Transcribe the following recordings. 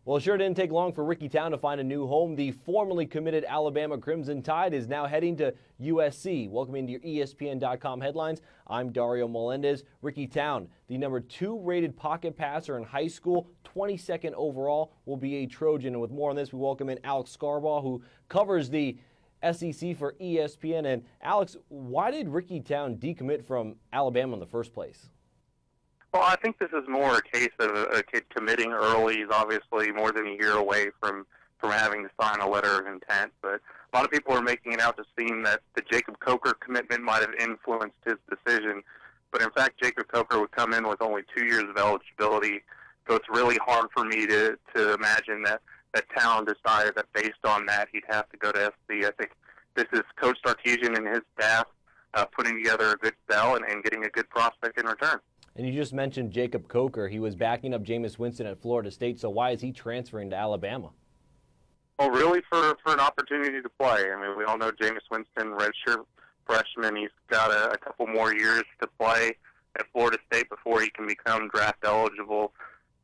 Well, it sure didn't take long for Ricky Town to find a new home. The formerly committed Alabama Crimson Tide is now heading to USC. Welcome into your ESPN.com headlines. I'm Dario Melendez. Ricky Town, the number 2 rated pocket passer in high school, 22nd overall, will be a Trojan. And with more on this, we welcome in Alex Scarbaugh, who covers the SEC for ESPN. And Alex, why did Ricky Town decommit from Alabama in the first place? Well, I think this is more a case of a kid committing early. He's obviously more than a year away from having to sign a letter of intent. But a lot of people are making it out to seem that the Jacob Coker commitment might have influenced his decision. But in fact, Jacob Coker would come in with only 2 years of eligibility. So it's really hard for me to imagine that Town decided that based on that he'd have to go to SC. I think this is Coach Sarkisian and his staff putting together a good sell and getting a good prospect in return. And you just mentioned Jacob Coker. He was backing up Jameis Winston at Florida State, so why is he transferring to Alabama? Well, really for an opportunity to play. I mean, we all know Jameis Winston, redshirt freshman. He's got a couple more years to play at Florida State before he can become draft eligible.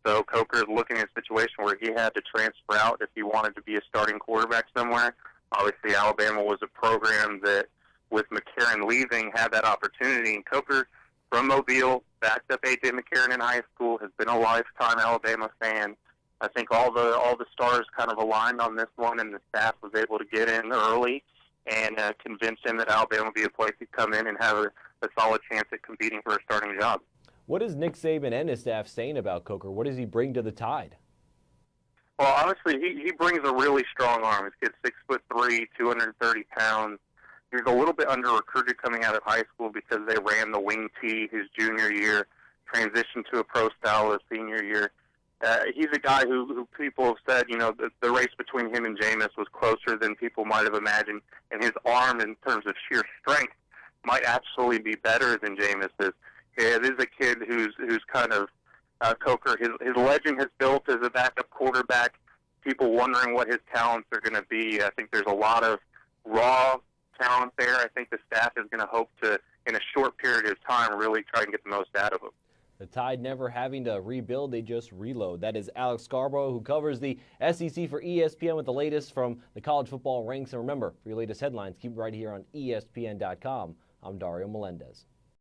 So Coker is looking at a situation where he had to transfer out if he wanted to be a starting quarterback somewhere. Obviously, Alabama was a program that, with McCarron leaving, had that opportunity. And Coker, from Mobile, backed up A.J. McCarron in high school, has been a lifetime Alabama fan. I think all the stars kind of aligned on this one, and the staff was able to get in early and convince him that Alabama would be a place to come in and have a solid chance at competing for a starting job. What is Nick Saban and his staff saying about Coker? What does he bring to the Tide? Well, honestly, he brings a really strong arm. This kid's 6'3", 230 pounds. He was a little bit under-recruited coming out of high school because they ran the wing tee his junior year, transitioned to a pro style his senior year. He's a guy who people have said, you know, the race between him and Jameis was closer than people might have imagined, and his arm in terms of sheer strength might actually be better than Jameis's. It is a kid who's kind of Coker. His legend has built as a backup quarterback. People wondering what his talents are going to be. I think there's a lot of raw talent there. I think the staff is going to hope to, in a short period of time, really try and get the most out of him. The Tide never having to rebuild, they just reload. That is Alex Scarbaugh, who covers the SEC for ESPN with the latest from the college football ranks. And remember, for your latest headlines, keep it right here on ESPN.com. I'm Dario Melendez.